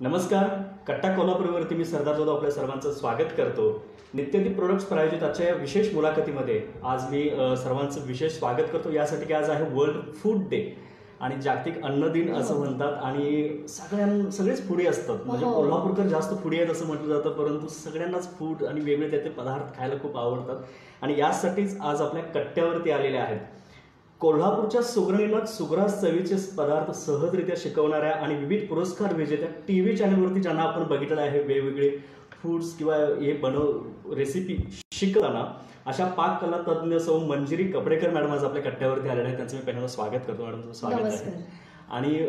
नमस्कार. कट्टा कोल्हापूरवरती मी सरदार जाधव आपल्या सर्वांचं स्वागत करतो. नित्यदीप प्रोडक्ट्स प्रायोजित आजच्या या विशेष मुलाखतीमध्ये आज मी सर्वांचं विशेष स्वागत करतो यासाठी की आज आहे वर्ल्ड फूड डे आणि जागतिक अन्न दिन असं म्हणतात आणि सगळेच फूडी असतात. म्हणजे कोल्हापूरकर जास्त फूडी आहेत असं म्हटलं जातं, परंतु सगळ्यांनाच फूड आणि वेगळे त्याचे पदार्थ खायला खूप आवडतात आणि यासाठीच आज आपल्या कट्ट्यावरती आलेले आहेत. कोल्हापूरच्या सुगरणींना सुग्रास चवीचे पदार्थ सहजरित्या शिकवणाऱ्या आणि विविध पुरस्कार विजेत्या टीव्ही चॅनलवरती ज्यांना आपण बघितलं आहे वेगवेगळे फूड्स किंवा हे रेसिपी शिकताना अशा पाककला तज्ज्ञ सौ मंजिरी कपडेकर मॅडम आज आपल्या कट्ट्यावरती आलेल्या आहेत. त्यांचं मी पहिल्यांदा स्वागत करतो. मॅडम तुमचं स्वागत आहे. आणि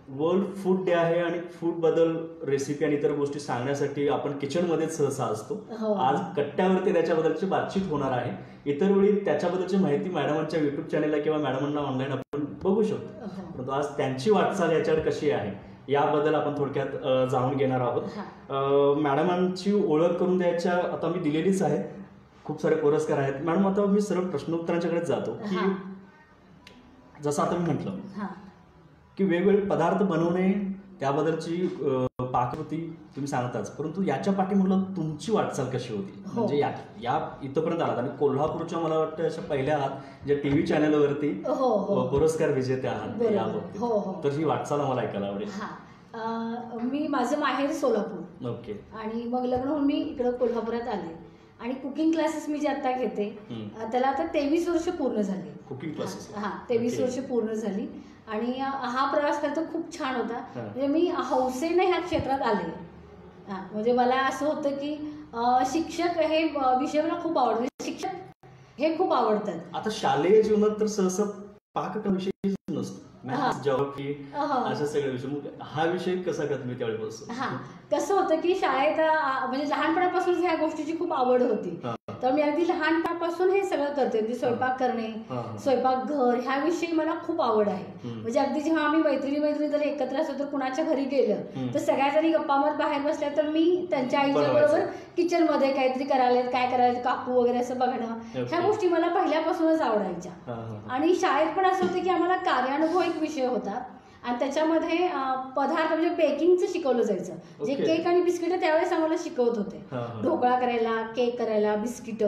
वर्ल्ड फूड डे आहे आणि फूड बद्दल रेसिपी आणि इतर गोष्टी सांगण्यासाठी आपण किचनमध्येच सहसा असतो. आज कट्ट्यावरती त्याच्याबद्दलची बातचीत होणार आहे. इतर वेळी त्याच्याबद्दलची माहिती मॅडमांच्या युट्यूब चॅनलला किंवा मॅडमांना ऑनलाईन आपण बघू शकतो, परंतु आज त्यांची वाटचाल याच्यावर कशी आहे याबद्दल आपण थोडक्यात जाणून घेणार आहोत. मॅडमांची ओळख करून द्यायच्या आता मी दिलेलीच आहे. खूप सारे पुरस्कार आहेत. मॅडम आता मी सर्व प्रश्नोत्तरांच्याकडे जातो की जसं आता मी म्हटलं की वेगवेगळे पदार्थ बनवणे त्याबद्दलची पाककृती तुम्ही सांगताच, परंतु याच्या पाठीमागे तुमची वाटचाल कशी होती? म्हणजे या इथपर्यंत आलात आणि कोल्हापूरच्या मला वाटतं अशा पहिल्या आहात ज्या टीव्ही चॅनलवरती पुरस्कार विजेते आहात याबाबतीत, तर ही वाटचाल आम्हाला ऐकायला आवडेल. मी माझं माहेर सोलापूर. ओके. आणि मग लग्न होऊन मी इकडं कोल्हापुरात आले आणि कुकिंग क्लासेस मी जे आता घेते त्याला आता 23 वर्ष पूर्ण झाली. Cooking classes? 23 वर्ष पूर्ण झाली आणि हा प्रवास खरं तर खूप छान होता. म्हणजे मी हौसेने ह्या क्षेत्रात आले. म्हणजे मला असं होतं की शिक्षक हे विषय मला खूप आवडतो. शिक्षक हे खूप आवडतात. आता शालेय जीवनात तर सहसा पाककलेविषयी नसतो, जॉग्राफी अशा सगळे विषय. मग हा विषय कसा का तुम्ही त्यावेळेपासून? कसं होतं की शाळेत म्हणजे लहानपणापासून ह्या गोष्टीची खूप आवड होती. तर मी अगदी लहानपणापासून हे सगळं करते. म्हणजे स्वयंपाक करणे, स्वयंपाकघर ह्याविषयी मला खूप आवड आहे. म्हणजे अगदी जेव्हा आम्ही मैत्रिणी जर एकत्र असतो तर कुणाच्या घरी गेलं तर सगळ्या जणी गप्पा मारत बाहेर बसल्या तर मी त्यांच्या आईच्या बरोबर किचन मध्ये काहीतरी काय करायचं काकू वगैरे असं बघणं, ह्या गोष्टी मला पहिल्यापासूनच आवडायच्या. आणि शाळेत पण असं होतं की आम्हाला कार्यानुभव एक विषय होता आणि त्याच्यामध्ये पदार्थ म्हणजे बेकिंगचं शिकवलं जायचं. जे केक आणि बिस्किट त्यावेळेस आम्हाला शिकवत होते. ढोकळा करायला, केक करायला, बिस्किट,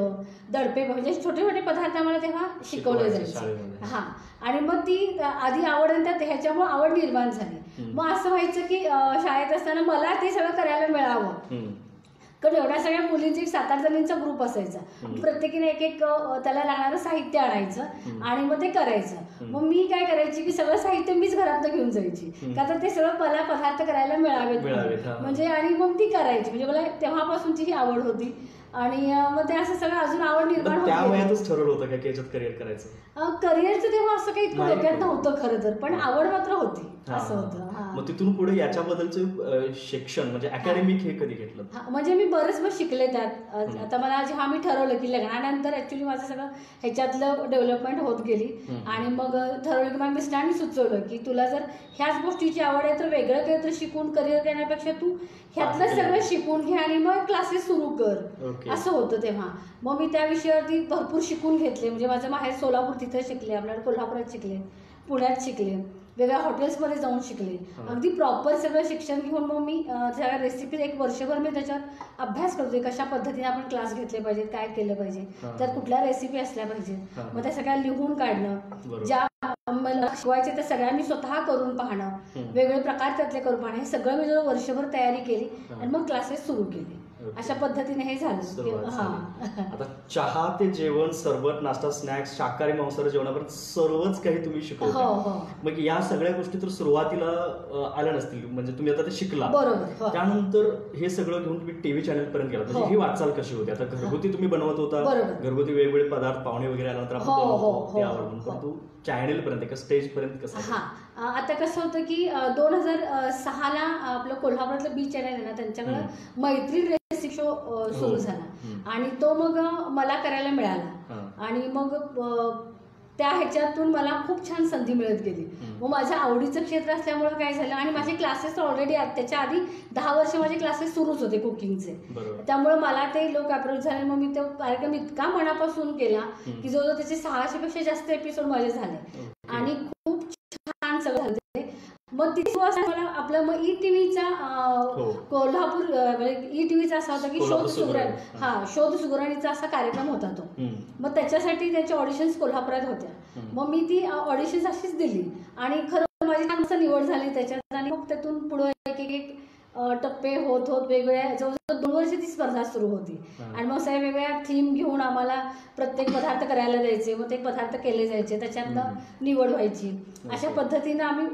दडपे म्हणजे छोटे छोटे पदार्थ आम्हाला तेव्हा शिकवले जायचे. आणि मग ती आधी आवड आणि ह्याच्यामुळे आवड निर्माण झाली. मग असं व्हायचं की शाळेत असताना मला ते सगळं करायला मिळावं, कारण एवढ्या सगळ्या मुलींची 7-8 जणींचा ग्रुप असायचा. प्रत्येकीने एक त्याला लागणारं साहित्य आणायचं आणि मग ते करायचं. मग मी काय करायची की सगळं साहित्य मीच घरातनं घेऊन जायची, का तर ते सगळं मला पदार्थ करायला मिळावेत म्हणजे. आणि मग ती करायची. म्हणजे मला तेव्हापासूनची ही आवड होती आणि मग ते असं सगळं अजून आवड निर्माण होती. त्या वयातच ठरवलं होतं का याच्यात करिअर करायचं? करिअरचं तेव्हा असं काही इतकं डोक्यात नव्हतं खरं तर, पण आवड मात्र होती. असं होतं. मग तिथून पुढे याच्याबद्दलचं शिक्षण म्हणजे अकॅडमिक हे कधी घेतलं? म्हणजे मी बरंच मग शिकले त्यात. आता मला जेव्हा मी ठरवलं की लग्नानंतर ऍक्च्युली माझं सगळं ह्याच्यातलं डेव्हलपमेंट होत गेली आणि मग ठरवलं की माझ्या मिस्टरांनी सुचवलं की तुला जर ह्याच गोष्टीची आवड आहे तर वेगळं काहीतरी शिकून करिअर करण्यापेक्षा तू ह्यातलं सगळं शिकून घे आणि मग क्लासेस सुरू कर, असं होतं तेव्हा. मग मी त्या विषयावरती भरपूर शिकून घेतले. म्हणजे माझं माहेर सोलापूर, तिथं शिकले, आपल्याला कोल्हापुरात शिकले, पुण्यात शिकले, वेगळ्या हॉटेल्समध्ये जाऊन शिकले. अगदी प्रॉपर सगळं शिक्षण घेऊन मग मी सगळ्या रेसिपी 1 वर्षभर मी त्याच्यावर अभ्यास करतोय. कशा पद्धतीने आपण क्लास घेतले पाहिजेत, काय केलं पाहिजे, त्यात कुठल्या रेसिपी असल्या पाहिजेत, मग त्या सगळ्या लिहून काढणं, ज्या मला शिकवायचे त्या सगळ्या मी स्वतः करून पाहणं, वेगवेगळे प्रकार त्यातले करून पाहणं, हे सगळं मी जवळ वर्षभर तयारी केली आणि मग क्लासेस सुरू केले. अशा पद्धतीने हे झालं. आता चहा ते जेवण, सरबत, नाश्ता, स्नॅक्स, शाकाहारी मांसाहारी जेवणापर्यंत सर्वच काही तुम्ही शिकवता. मग या सगळ्या गोष्टी तर सुरुवातीला आल्या नसतील, म्हणजे तुम्ही आता ते शिकला. बरोबर. त्यानंतर हे सगळं घेऊन तुम्ही टीव्ही चॅनल पर्यंत गेला. म्हणजे ही वाटचाल कशी होती? आता घरगुती तुम्ही बनवत होता, घरगुती वेगवेगळे पदार्थ पाहुणे वगैरे आल्यानंतर आपण ते आवडून, परंतु चॅनल पर्यंत स्टेज पर्यंत कसं? आता कसं होतं की 2006ला आपलं कोल्हापुरातलं बी चॅनल आहे ना, त्यांच्याकडं मैत्रीण रेसिपी शो सुरू झाला आणि तो मग मला करायला मिळाला. आणि मग त्या ह्याच्यातून मला खूप छान संधी मिळत गेली. मग माझ्या आवडीचं क्षेत्र असल्यामुळे काय झालं, आणि माझे क्लासेस ऑलरेडी त्याच्या आधी 10 वर्ष माझे क्लासेस सुरूच होते कुकिंगचे, त्यामुळे मला ते लोक अप्रोच झाले. मग मी तो कार्यक्रम इतका मनापासून केला की जवळजवळ त्याचे 600 पेक्षा जास्त एपिसोड माझे झाले आणि खूप छान सगळं झालं. मग तिथे मला आपलं मग ईटीव्हीचा कोल्हापूर ईटीव्हीचा असा होता की शोध सुगरण शोध सुगरणीचा असा कार्यक्रम होता तो. मग त्याच्यासाठी त्याच्या ऑडिशन्स कोल्हापुरात होत्या. मग मी ती ऑडिशन्स अशीच दिली आणि खरं माझी मस्त निवड झाली त्याच्यात. आणि मग त्यातून पुढे एक टप्पे होत वेगवेगळ्या जवळजवळ 2 वर्ष ती स्पर्धा सुरू होती. आणि मग सगळ्या वेगवेगळ्या थीम घेऊन आम्हाला प्रत्येक पदार्थ करायला द्यायचे. मग ते पदार्थ केले जायचे, त्याच्यातनं निवड व्हायची. अशा पद्धतीनं आम्ही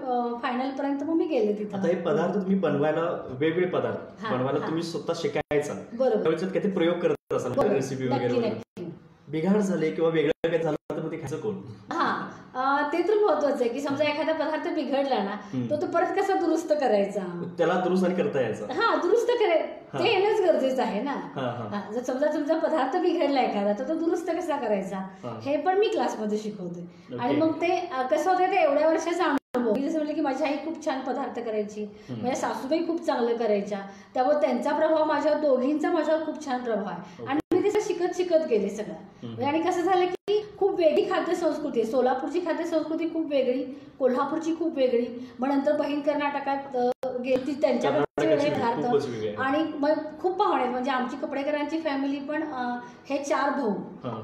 फायनल पर्यंत मग मी गेले तिथे. आता हे पदार्थ तुम्ही बनवायला, वेगवेगळे पदार्थ बनवायला तुम्ही स्वतः शिकायचा, बरोबर, काही प्रयोग करत असाल रेसिपी वगैरे. बिघाड झाले किंवा वेगळं काय झालं तर मग ते खायचं कोण? ते तर महत्वाचं आहे की समजा एखादा पदार्थ बिघडला ना तो परत कसा दुरुस्त करायचा, त्याला दुरुस्त आणि करता यायचा. दुरुस्त करायचं ते येणंच गरजेचं आहे ना. जर समजा पदार्थ बिघडला एखादा तर तो दुरुस्त कसा करायचा हे पण मी क्लासमध्ये शिकवते. आणि मग ते कसं होतं, ते एवढ्या वर्षाचा अनुभव. मी जसं म्हणलं की माझी आई खूप छान पदार्थ करायची, माझ्या सासूबाई खूप चांगलं करायच्या, त्यामुळे त्यांचा प्रभाव माझ्यावर, दोघींचा माझ्यावर खूप छान प्रभाव आहे. आणि मी ते शिकत गेले सगळं. आणि कसं झालं की खूप वेगळी खाद्य संस्कृती आहे. सोलापूरची खाद्य संस्कृती खूप वेगळी, कोल्हापूरची खूप वेगळी. मग नंतर बहीण कर्नाटकात गेली, त्यांच्याकडचे वेगळे पदार्थ. आणि मग खूप पाहुणे आहेत, म्हणजे आमची कपडेकरांची फॅमिली पण हे 4 भाऊ,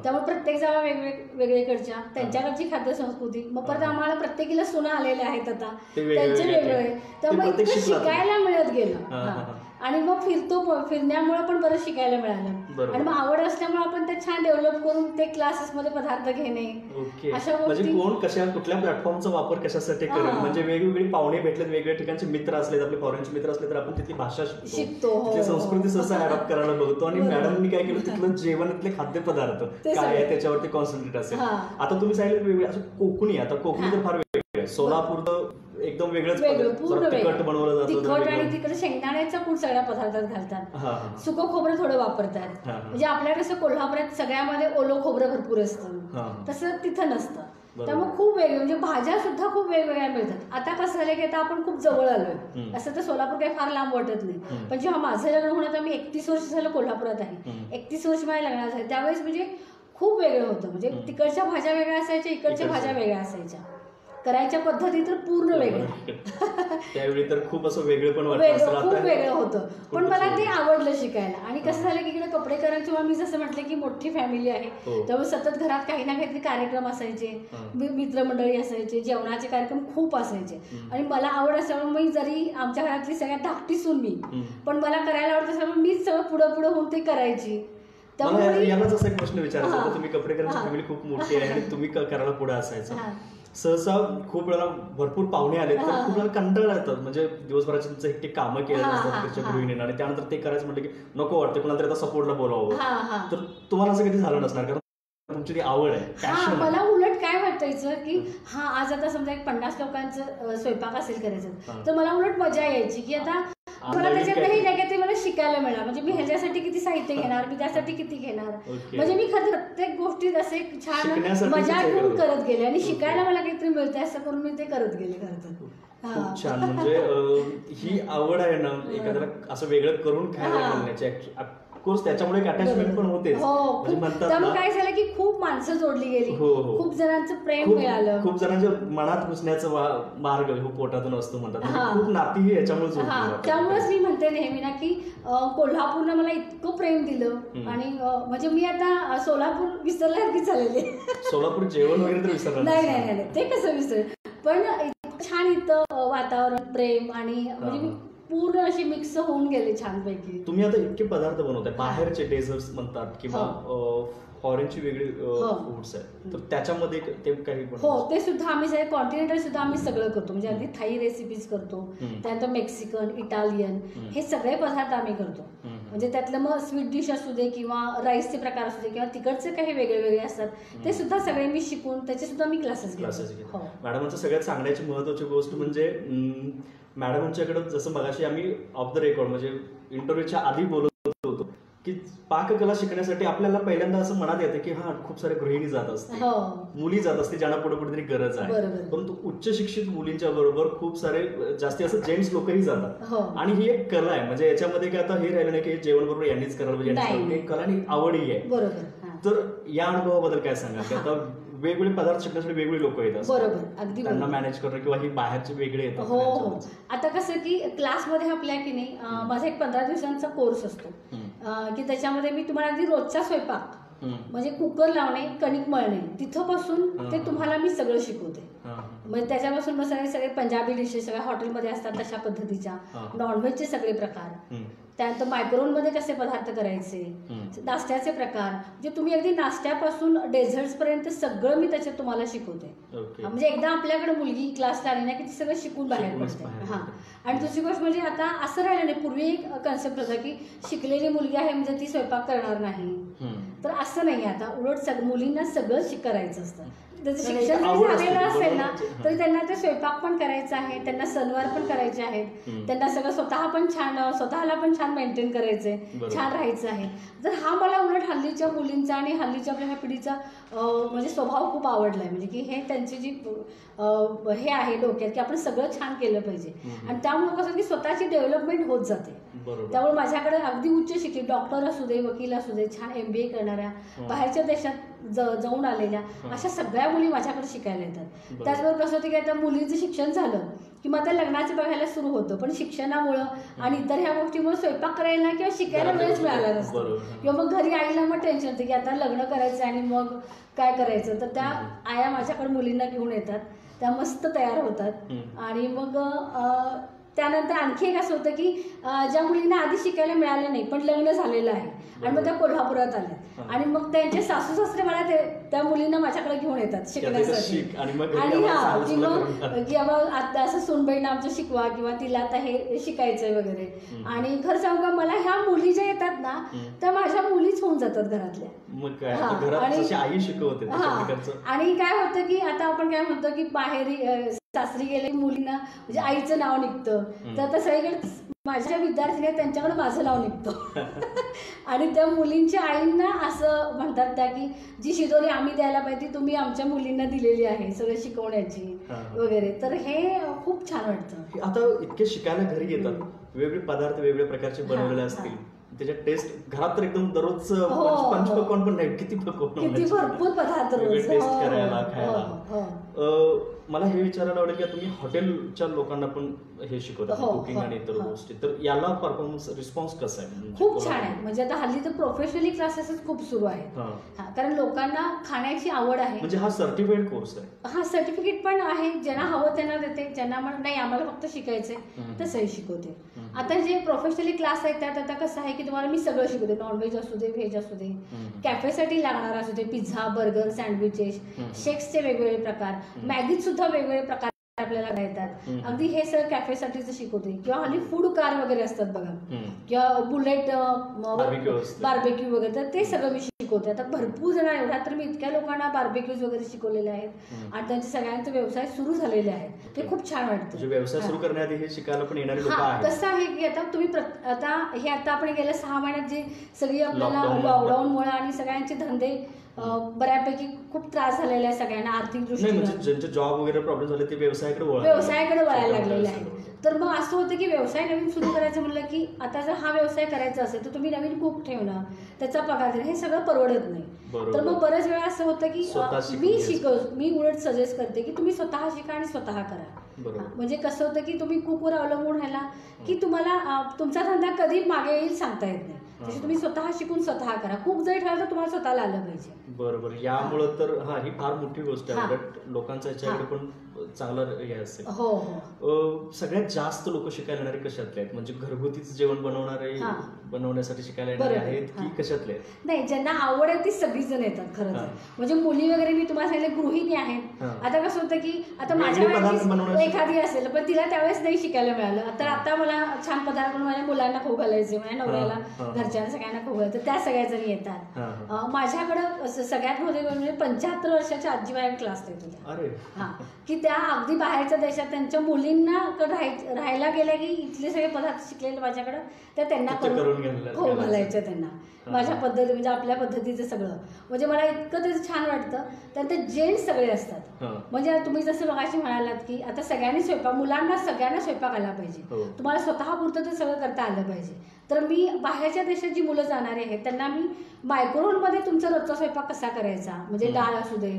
त्यामुळे प्रत्येक जागा वेगवेगळीकडच्या त्यांच्याकडची खाद्य संस्कृती. मग परत आम्हाला प्रत्येकीला सुना आलेले आहेत आता, त्यांचे वेगळे. त्यामुळे इतकं शिकायला मिळत गेलं. आणि मग फिरण्यामुळे पण बरं शिकायला मिळालं. आणि मग आवड असल्यामुळे आपण ते छान डेव्हलप करून ते क्लासेस मध्ये पदार्थ घेणे, अशा गोष्टी. कोण कुठल्या प्लॅटफॉर्मचा वापर कशासाठी करेल, म्हणजे वेगवेगळी पाहुणे भेटलेत, वेगवेगळ्या ठिकाणचे मित्र असलेत, आपले फॉरेनचे मित्र असले तर आपण तिथली भाषा शिकतो, तिथली संस्कृती सहसा अडॉप्ट करायला बघतो. आणि मॅडमनी काय केलं, तिथलं जेवण, तिथले खाद्यपदार्थ काय आहे त्याच्यावरती कॉन्सन्ट्रेट असेल. आता तुम्ही सांगितलं वेगळे, असं कोकणी, आता कोकणी तर फार वेगळं आहे. सोलापूर तर एकदम वेगळंच, तिखट बनवलं जातं. तिखट आणि तिकडे शेंगदाण्याचा कूट सगळ्या पदार्थात घालतात, सुकं खोबरं थोडं वापरतात. म्हणजे आपल्याकडे कसं कोल्हापुरात सगळ्यामध्ये ओलं खोबरं भरपूर असतं, तसं तिथं नसतं. त्यामुळे खूप वेगळे, म्हणजे भाज्या सुद्धा खूप वेगवेगळ्या मिळतात. आता कसं झालं की आता आपण खूप जवळ आलोय, असं तर सोलापूर काही फार लांब वाटत नाही. पण जेव्हा माझं लग्न होण्यात मी 31 वर्ष झालं कोल्हापुरात आहे, 31 वर्ष माझ्या लग्नात झाले, त्यावेळेस म्हणजे खूप वेगळं होतं. म्हणजे तिकडच्या भाज्या वेगळ्या असायच्या, इकडच्या भाज्या वेगळ्या असायच्या, करायच्या पद्धती तर पूर्ण वेगळ्या. त्यावेळी तर खूप असं वेगळं पण खूप वेगळं होतं. पण मला ते आवडलं शिकायला. आणि कसं झालं की इकडे कपडेकरांची, मी जसं म्हटलं की मोठी फॅमिली आहे, त्यामुळे सतत घरात काही ना काहीतरी कार्यक्रम असायचे, मित्रमंडळी असायचे, जेवणाचे कार्यक्रम खूप असायचे. आणि मला आवड असल्यामुळे मी, जरी आमच्या घरातली सगळ्यात धाकटी सून मी, पण मला करायला आवडत असल्यामुळे मीच सगळं पुढे होऊन ते करायची. यालाच असा एक प्रश्न विचारायचा होता, तुम्ही कपडेकरांची फॅमिली खूप मोठी आहे आणि तुम्ही करायला पुढे असायचं. सहसा खूप वेळा भरपूर पाहुणे आले तर खूप वेळा कंटाळा येतात, म्हणजे दिवसभराची तुमचं एकटे कामं केलं असतात गृहिणीने, आणि त्यानंतर ते करायचं म्हटलं की नको वाटतं, कोणाला तरी आता सपोर्टला बोलावं. तर तुम्हाला असं कधी झालं नसणार, कारण तुमची ती आवड आहे. मला उलट काय वाटायचं की आज आता समजा एक 50 लोकांचं स्वयंपाक असेल करायचं, तर मला उलट मजा यायची की आता मला त्याच्यातही जगात मला शिकायला मिळालं. म्हणजे मी ह्याच्यासाठी किती साहित्य घेणार, मी त्यासाठी किती घेणार, म्हणजे मी प्रत्येक गोष्टीत असे छान मजा घेऊन करत गेले. आणि शिकायला मला काहीतरी मिळतंय असं करून मी ते करत गेले. खूप छान. म्हणजे ही आवड आहे ना एखाद्याला असं वेगळं करून खायला मिळण्याची, ऑफकोर्स त्याच्यामुळे अटॅचमेंट पण होते. त्यामुळे काय झालं की खूप माणसं जोडली गेली, खूप जणांचं प्रेम मिळालं, खूप जणांच्या मनात घुसण्याचा मार्ग पोटातून असतो म्हणतात, खूप नातीही याच्यामुळे जोडली. त्यामुळेच मी म्हणते नेहमी ना की कोल्हापूरनं मला इतकं प्रेम दिलं. आणि म्हणजे मी आता सोलापूर विसरल्यासारखी झालेली. सोलापूर जेवण वगैरे तर विसरलं नाही, ते कसं विसर, पण छान इथं वातावरण, प्रेम, आणि म्हणजे मी पूर्ण अशी मिक्स होऊन गेले छानपैकी. तुम्ही आता इतके पदार्थ बनवताय, बाहेरचे डेझर्ट्स म्हणतात किंवा फॉरेनची वेगळी फूड्स आहेत, तर त्याच्यामध्ये ते काही ते सुद्धा आम्ही सगळे कॉन्टिनेंटल सुद्धा आम्ही सगळं करतो. म्हणजे अगदी थाई रेसिपीज करतो, त्यानंतर मेक्सिकन, इटालियन, हे सगळे पदार्थ आम्ही करतो. म्हणजे त्यातलं मग स्वीट डिश असू दे किंवा राईसचे प्रकार असू दे किंवा तिकडचे काही वेगळे वेगळे असतात, ते सुद्धा सगळे मी शिकून त्याचे सुद्धा मी क्लासेस घेतो. मॅडमांचं सगळ्यात सांगण्याची महत्वाची गोष्ट म्हणजे मॅडमांच्याकडे जसं मगाशी आम्ही ऑफ द रेकॉर्ड म्हणजे इंटरव्ह्यूच्या आधी बोलत होतो की पाककला शिकण्यासाठी आपल्याला पहिल्यांदा असं मनात येतं की खूप साऱ्या गृहिणी जात असते, मुली जात असते ज्यांना पुढे कुठेतरी गरज आहे. परंतु उच्च शिक्षित मुलींच्या बरोबर खूप सारे जास्ती असं जेंट्स लोकही जातात. आणि ही एक कला आहे. म्हणजे याच्यामध्ये काय आता हे राहिलं नाही की जेवण बरोबर यांनीच करायला पाहिजे, कला आणि आवडही आहे. तर या अनुभवाबद्दल काय सांगा की आता वेगवेगळे पदार्थ शिकण्यासाठी वेगवेगळे लोक येतात. बरोबर, अगदी त्यांना मॅनेज करणं किंवा ही बाहेरचे वेगळे येतात. हो हो. आता कसं की क्लासमध्ये आपल्या की नाही माझा एक 15 दिवसांचा कोर्स असतो की त्याच्यामध्ये मी तुम्हाला अगदी रोजचा स्वयंपाक म्हणजे कुकर लावणे, कणिक मळणे तिथपासून ते तुम्हाला मी सगळं शिकवते. म्हणजे त्याच्यापासून मग सगळे पंजाबी डिशेस सगळ्या हॉटेलमध्ये असतात तशा पद्धतीच्या, नॉनव्हेजचे सगळे प्रकार, त्यानंतर मायक्रोवेव्हमध्ये कसे पदार्थ करायचे, नाश्त्याचे प्रकार, जे तुम्ही अगदी नाश्त्यापासून डेझर्ट्स पर्यंत सगळं मी त्याच्यात तुम्हाला शिकवते. म्हणजे एकदा आपल्याकडे मुलगी क्लासला आली ना की ती सगळं शिकून बाहेर पडते. हा. आणि दुसरी गोष्ट म्हणजे आता असं राहिलं नाही, पूर्वी एक कन्सेप्ट होता की शिकलेली मुलगी आहे म्हणजे ती स्वयंपाक करणार नाही, तर असं नाही. आता उलट मुलींना सगळं करायचं असतं. त्याचं शिक्षण झालेलं असेल ना तरी त्यांना ते स्वयंपाक पण करायचं आहे, त्यांना सणवार पण करायचे आहेत, त्यांना सगळं स्वतःला पण छान मेंटेन करायचंय, छान राहायचं आहे. तर हा मला उलट हल्लीच्या मुलींचा आणि हल्लीच्या आपल्या ह्या पिढीचा म्हणजे स्वभाव खूप आवडलाय. म्हणजे की हे त्यांची जी हे आहे डोक्यात की आपण सगळं छान केलं पाहिजे. आणि त्यामुळे कसं की स्वतःची डेव्हलपमेंट होत जाते. त्यामुळे माझ्याकडे अगदी उच्च शिक्षित डॉक्टर असू दे, वकील असू दे, छान MBA करणाऱ्या, बाहेरच्या देशात जाऊन आलेल्या अशा सगळ्या मुली माझ्याकडे शिकायला येतात. त्याचबरोबर कसं होतं की आता मुलीचं शिक्षण झालं की मग आता लग्नाचं बघायला सुरू होतं, पण शिक्षणामुळं आणि इतर ह्या गोष्टीमुळे स्वयंपाक करायला किंवा शिकायला वेळच मिळाला नसतो. किंवा मग घरी आईला मग टेन्शन होतं की आता लग्न करायचं आणि मग काय करायचं. तर त्या आया माझ्याकडे मुलींना घेऊन येतात, त्या मस्त तयार होतात. आणि मग त्यानंतर आणखी एक असं होतं की ज्या मुलींना आधी शिकायला मिळालं नाही पण लग्न झालेलं आहे आणि मग त्या कोल्हापुरात आल्या आणि मग त्यांचे सासू सासरे मला त्या मुलींना माझ्याकडे घेऊन येतात शिकण्यासाठी. आणि हा की मग की आता असं सुनबाईंना आमचं शिकवा किंवा तिला आता हे शिकायचंय वगैरे. आणि खरं सांगू का, मला ह्या मुली ज्या येतात ना त्या माझ्या मुलीच होऊन जातात घरातल्या. आणि काय होतं की आता आपण काय म्हणतो की बाहेर सासरी गेले मुलींना म्हणजे आईचं नाव निघतं, तर आता सगळीकडे माझ्या विद्यार्थिनी त्यांच्याकडे माझं नाव निघतं. आणि त्या मुलींच्या आईंना असं म्हणतात त्या की जी शिदोरी आम्ही द्यायला पाहिजे तुम्ही आमच्या मुलींना दिलेली आहे सगळं शिकवण्याची वगैरे. तर हे खूप छान वाटतं. आता इतके शिकायला घरी येतात, वेगवेगळे पदार्थ वेगवेगळे प्रकारचे बनवलेले असतील, त्याच्या टेस्ट घरात तर एकदम दररोज पंचपक्वान्न पण नाही, किती भरपूर पदार्थ टेस्ट करायला खायला. मला हे विचारायला आवडेल की तुम्ही हॉटेलच्या लोकांना पण हे शिकवता कुकिंग आणि इतर गोष्टी, तर याला परफॉर्मन्स रिस्पॉन्स कसा आहे? खूप छान आहे. म्हणजे आता हल्ली तर प्रोफेशनली क्लासेस खूप सुरू आहेत, कारण लोकांना खाण्याची आवड आहे. म्हणजे हा सर्टिफाईड कोर्स आहे? हा सर्टिफिकेट पण आहे, ज्यांना हवं त्यांना देते, ज्यांना नाही आम्हाला फक्त शिकायचंय तसंही शिकवते. आता जे प्रोफेशनली क्लास आहेत त्यात आता कसं आहे की तुम्हाला मी सगळं शिकवते, नॉनव्हेज असू दे, व्हेज असू दे, कॅफेसाठी लागणार असू दे, पिझ्झा, बर्गर, सँडविचेस, शेक्सचे वेगवेगळे प्रकार, मॅगीत सुद्धा वेगवेगळे प्रकार आपल्याला येतात. अगदी हे सगळं कॅफेसाठीच शिकवते. किंवा हल्ली फूड कार वगैरे असतात बघा, किंवा बुलेट बार्बेक्यू वगैरे, तर ते सगळं मी शिकवते. आता भरपूर जण एवढा तर मी इतक्या लोकांना बार्बेक्यूज वगैरे शिकवलेले आहेत आणि त्यांचे सगळ्यांचे व्यवसाय सुरू झालेले आहेत. ते खूप छान वाटतं. व्यवसाय सुरू करण्याआधी हे शिकायला पण येणारे लोक आहेत. कसं आहे की आता तुम्ही आता आपण गेल्या 6 महिन्यात जी सगळी आपल्याला लॉकडाऊनमुळे आणि सगळ्यांचे धंदे बऱ्यापैकी खूप त्रास झालेला आहे सगळ्यांना आर्थिक दृष्टीने. ज्यांचे जॉब वगैरे प्रॉब्लेम झाले ते व्यवसायाकडे वळायला लागलेले आहे. तर मग असं होतं की व्यवसाय नवीन सुरू करायचं म्हणलं की आता जर हा व्यवसाय करायचा असेल तर तुम्ही नवीन कुक ठेवणं, त्याचा पगार देणं, हे सगळं परवडत नाही. तर मग बऱ्याच वेळा असं होतं की मी उलट सजेस्ट करते की तुम्ही स्वतः शिका आणि स्वतः करा. म्हणजे कसं होतं की तुम्ही कुकवर अवलंबून राहिला की तुम्हाला तुमचा धंदा कधी मागे येईल सांगता येत नाही. तशी तुम्ही स्वतः शिकून स्वतः करा. कुक जरी ठेवलं तर तुम्हाला स्वतःला आलं पाहिजे. बरोबर. यामुळं तर ही फार मोठी गोष्ट आहे. लोकांचा याच्याकडे पण चांगलं हे असेल. सगळ्यात जास्त लोक शिकायला येणारे कशातले आहेत? म्हणजे घरगुतीच जेवण बनवण्यासाठी शिकायला येणारे आहेत की कशातले? नाही, ज्यांना आवड आहे ती सगळी जण येतात खरं तर. म्हणजे मुली वगैरे मी तुम्हाला सांगितलं गृहिणी आहेत. आता कसं होतं की आता माझ्या एखादी असेल पण तिला त्यावेळेस नाही शिकायला मिळालं, तर आता मला छान पदार्थ बनवून माझ्या मुलांना खाऊ घालायचे, माझ्या नवऱ्याला, घरच्यांना सगळ्यांना खाऊ घालायचं, त्या सगळ्या जणी येतात. माझ्याकडं सगळ्यात मोठे म्हणजे 75 वर्षाच्या आजीबाई क्लास देत की त्या अगदी बाहेरच्या देशात त्यांच्या मुलींना राहायला गेल्या की इथले सगळे पदार्थ शिकलेले माझ्याकडे त्या त्यांना करून खाऊ घालायचं त्यांना माझ्या पद्धती, म्हणजे आपल्या पद्धतीचं सगळं. म्हणजे मला इतकं त्याचं छान वाटतं. त्यानंतर जेंट्स सगळे असतात. म्हणजे तुम्ही जसं मगाशी म्हणालात की आता सगळ्यांनी स्वयंपाक, मुलांना सगळ्यांना स्वयंपाक आला पाहिजे, तुम्हाला स्वतः पुरतं ते सगळं करता आलं पाहिजे. तर मी बाहेरच्या देशात जी मुलं जाणारी आहेत त्यांना मी मायक्रोवेव्हमध्ये तुमचा रोजचा स्वयंपाक कसा करायचा, म्हणजे डाळ असू दे,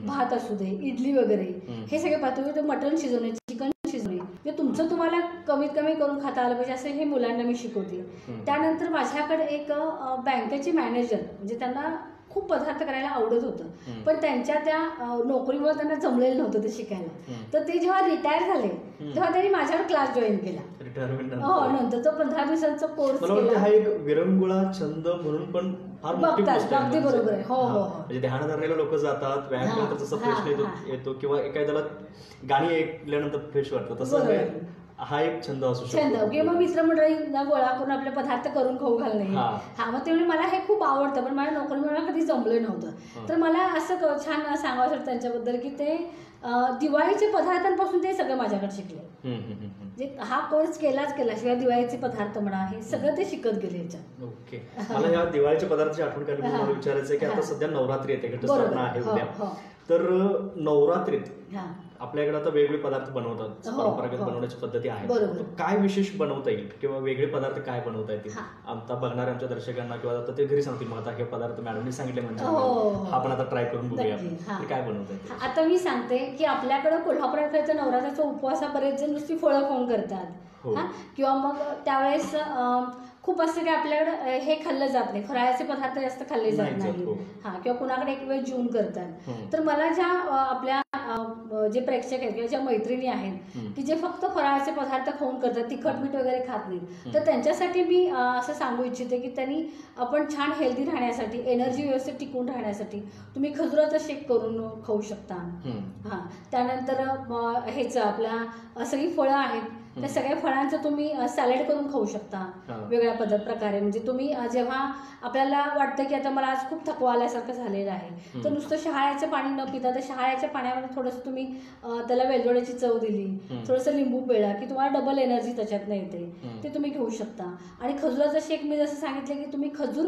भात असू दे, इडली वगैरे हे सगळे पाहतो, मटण शिजवणे, चिकन शिजवणे, म्हणजे तुमचं तुम्हाला कमीत कमी करून खाता आलं पाहिजे असं हे मुलांना मी शिकवते. त्यानंतर माझ्याकडे एक बँकेचे मॅनेजर, म्हणजे त्यांना खूप पदार्थ करायला आवडत होतं, पण त्यांच्या त्या नोकरीमुळे त्यांना जमलेलं नव्हतं ते शिकायला. तर ते जेव्हा रिटायर झाले तेव्हा त्यांनी माझ्यावर क्लास जॉईन केला. हो, नंतर तो 15 दिवसांचा कोर्स केला. हा एक विरंगुळा छंद म्हणून पण फार मोठी गोष्ट आहे. अगदी बरोबर आहे. हो हो, म्हणजे ध्यान धरलेले लोक जातात, व्यायाम केल्यानंतर जसं फ्रेश येतो किंवा एखाद्याला गाणी ऐकल्यानंतर फ्रेश वाटतं, तसं हा एक छंद असू शकतो. किंवा मित्रमंडळींना गोळा करून आपले पदार्थ करून खाऊ घालणे. हा, मग त्यामुळे मला हे खूप आवडतं, पण माझ्या नोकरीमुळे कधी जमलं नव्हतं. तर मला असं छान सांगावं वाटतं त्यांच्याबद्दल की ते दिवाळीच्या पदार्थांपासून ते सगळं माझ्याकडे शिकले. म्हणजे हा कोर्स केलाच शिवाय दिवाळीचे पदार्थ म्हणा हे सगळं ते शिकत गेले याच्यात. ओके, मला या दिवाळीच्या पदार्थाची आठवण काढली मला विचारायचं आहे की आता सध्या नवरात्री येते, घटस्थापना आहे उद्या. तर नवरात्रीत आपल्याकडे आता वेगवेगळे पदार्थ बनवतात, परंपरागत बनवण्याची पद्धती आहे. काय विशेष बनवता येईल किंवा वेगळे पदार्थ काय बनवता येतील आता बघणाऱ्या आमच्या दर्शकांना, किंवा आता ते घरी सांगतील मग आता हे पदार्थ मॅडमनी सांगितले म्हणजे आपण आता ट्राय करून बघूया काय बनवता येईल. आता मी सांगते की आपल्याकडे कोल्हापुरात नवरात्राच्या उपवासापर्यंत नुसती फळं खाऊन करतात, किंवा मग त्यावेळेस खूप असं की आपल्याकडे हे खाल्लं जात नाही, फराळाचे पदार्थ जास्त खाल्ले जात नाही. किंवा कुणाकडे एक वेळ जेवून करतात. तर मला ज्या आपल्या जे प्रेक्षक आहेत किंवा ज्या मैत्रिणी आहेत की जे फक्त फराळाचे पदार्थ खाऊन करतात, तिखट मीठ वगैरे खात नाही, तर त्यांच्यासाठी मी असं सांगू इच्छिते की त्यांनी आपण छान हेल्दी राहण्यासाठी, एनर्जी व्यवस्थित टिकून राहण्यासाठी तुम्ही खजुराचा शेक करून खाऊ शकता. त्यानंतर हेच आपल्या सगळी फळं आहेत त्या सगळ्या फळांचं तुम्ही सॅलड करून खाऊ शकता वेगळ्या प्रकारे. म्हणजे तुम्ही जेव्हा आपल्याला वाटतं की आता मला आज खूप थकवा आल्यासारखं झालेलं आहे, तर नुसतं शहाळ्याचं पाणी न पिता त्या शहाळ्याच्या पाण्यामध्ये थोडंसं तुम्ही त्याला वेलदोड्याची चव दिली, थोडंसं लिंबू पिळा की तुम्हाला डबल एनर्जी त्याच्यातनं येते, ते तुम्ही घेऊ शकता. आणि खजुराचा शेक मी जसं सांगितलं की तुम्ही खजूर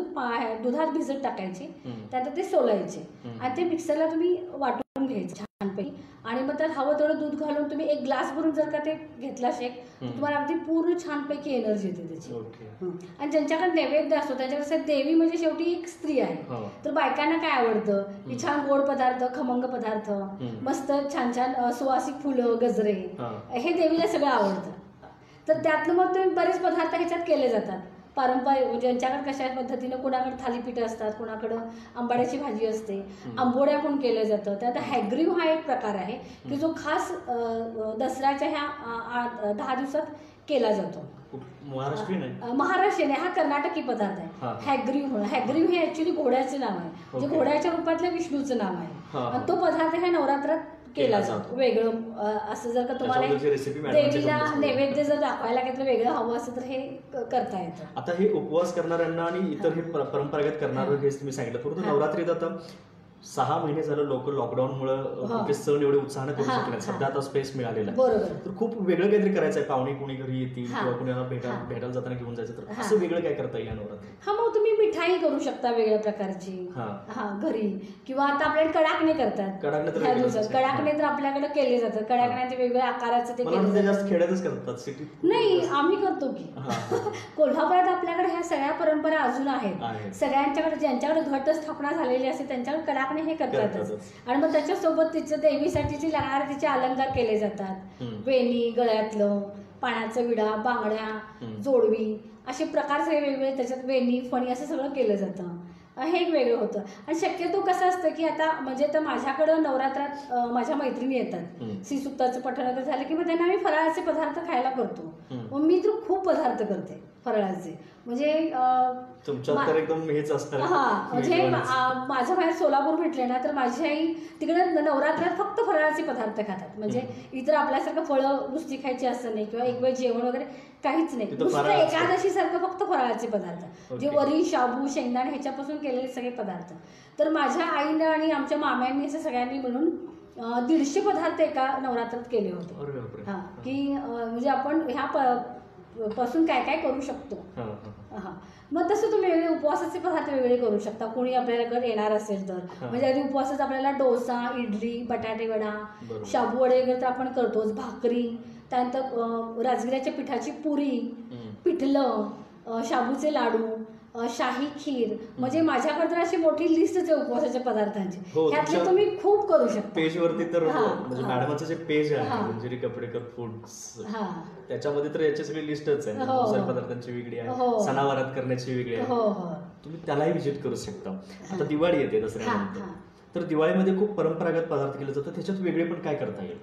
दुधात भिजत टाकायचे, त्यानंतर ते सोलायचे आणि ते मिक्सरला तुम्ही वाटून घ्यायचे छानपैकी, आणि मग त्यात हवं तेवढं दूध घालून तुम्ही एक ग्लास भरून जर का ते घेतला शेक, तुम्हाला अगदी पूर्ण छानपैकी एनर्जी येते त्याची. आणि ज्यांच्याकडे नैवेद्य असतो त्यांच्याकडे देवी म्हणजे शेवटी एक स्त्री आहे, तर बायकांना काय आवडतं की छान गोड पदार्थ, खमंग पदार्थ, मस्त छान छान सुवासिक फुलं, गजरे, हे देवीला सगळं आवडतं. तर त्यातनं मग तुम्ही बरेच पदार्थ ह्याच्यात केले जातात पारंपरिक. म्हणजे ज्यांच्याकडे कशा पद्धतीनं, कोणाकडे थालीपीठ असतात, कोणाकडं आंबाड्याची भाजी असते, आंबोड्या पण केलं जातं. त्यात हॅग्रीव हा एक प्रकार आहे की जो खास दसऱ्याच्या ह्या 10 दिवसात केला जातो. महाराष्ट्रीयन, हा कर्नाटकी पदार्थ आहे. हॅग्रीव हे ऍक्च्युली घोड्याचे नाव आहे, म्हणजे घोड्याच्या रूपातल्या विष्णूचं नाव आहे, आणि तो पदार्थ ह्या नवरात्रात केला जातो वेगळं. असं जर का तुम्हाला देवीला नैवेद्य जर दाखवायला घेतलं वेगळं हवं असं तर हे करता येतं. आता हे उपवास करणाऱ्यांना आणि इतर हे परंपरागत करणार हे तुम्ही सांगितलं, परंतु नवरात्रीत आता 6 महिने झालं लोक लॉकडाऊनमुळे सण एवढे उत्साहाने करू शकले, सध्या आता स्पेस मिळालेला तर खूप वेगळं काहीतरी करायचंय. पाहुणे कोणी घरी येतील किंवा कुणाला भेटायला जाताना घेऊन जायचं, तर असं वेगळं काय करता येईल नवरात्री? मग तुम्ही मिठाई करू शकता वेगळ्या प्रकारची घरी, किंवा आता आपल्याकडे कडाकणे करतात. कडाकणे तर आपल्याकडे केले जातात, कडाकण्याचे वेगवेगळ्या आकाराचे ते जास्त खेड्यातच करतात, सिटीत नाही. आम्ही करतो की कोल्हापुरात आपल्याकडे ह्या सगळ्या परंपरा अजून आहेत. सगळ्यांच्याकडे ज्यांच्याकडे घटस्थापना झालेली असते त्यांच्याकडे कडाकणे हे करतातच. आणि मग त्याच्यासोबत तिचं देवीसाठीची लागणारे तिचे अलंकार केले जातात, वेणी, गळ्यातलं, पाण्याचा विडा, बांगड्या, जोडवी, असे प्रकार सगळे वेगवेगळे त्याच्यात, वेणी, फणी असं सगळं केलं जातं. हे एक वेगळं होतं. आणि शक्यतो कसं असतं की आता म्हणजे तर माझ्याकडं नवरात्रात माझ्या मैत्रिणी येतात, श्रीसुक्ताचं पठण वगैरे झालं की मग त्यांना आम्ही फराळाचे पदार्थ खायला करतो. मग मी तर खूप पदार्थ करते फराळाचे, म्हणजे एकदम हेच असतं. म्हणजे माझ्या बाहेर सोलापूर भेटले ना तर माझी आई तिकडे नवरात्रात फक्त फराळाचे पदार्थ खातात. म्हणजे इतर आपल्यासारखं फळं नुसती खायची असं नाही, किंवा एक वेळ जेवण वगैरे काहीच नाही, नुसतं एकादशी सारखं फक्त फराळाचे पदार्थ, जे वरी, शाबू, शेंगदाणे ह्याच्यापासून केलेले सगळे पदार्थ. तर माझ्या आईनं आणि आमच्या माम्यांनी असं सगळ्यांनी मिळून 150 पदार्थ एका नवरात्रात केले होते. की म्हणजे आपण ह्या पासून काय काय करू शकतो. मग तसं तुम्ही वेगळे उपवासाचे पदार्थ वेगळे करू शकता. कोणी आपल्याकडे येणार असेल तर, म्हणजे आधी उपवासात आपल्याला डोसा, इडली, बटाटे वडा, शाबू वडे वगैरे तर आपण करतोच, भाकरी, त्यानंतर राजगिऱ्याच्या पिठाची पुरी, पिठलं, शाबूचे लाडू, शाही खीर, म्हणजे माझ्याकडे तर अशी मोठी लिस्टच आहे उपवासाच्या पदार्थांची. ह्यातले तुम्ही खूप करू शकता. पेजवरती तर म्हणजे मॅडमाचं जे पेज आहे मंजिरी कपडेकर फूड्स, त्याच्यामध्ये तर याची सगळी लिस्टच आहे. पदार्थांची वेगळी आहे, सणावारात करण्याची वेगळी आहे, तुम्ही त्यालाही व्हिजिट करू शकता. आता दिवाळी येते दसऱ्यानंतर, तर दिवाळीमध्ये खूप परंपरागत पदार्थ केले जातात, त्याच्यात वेगळे पण काय करता येईल?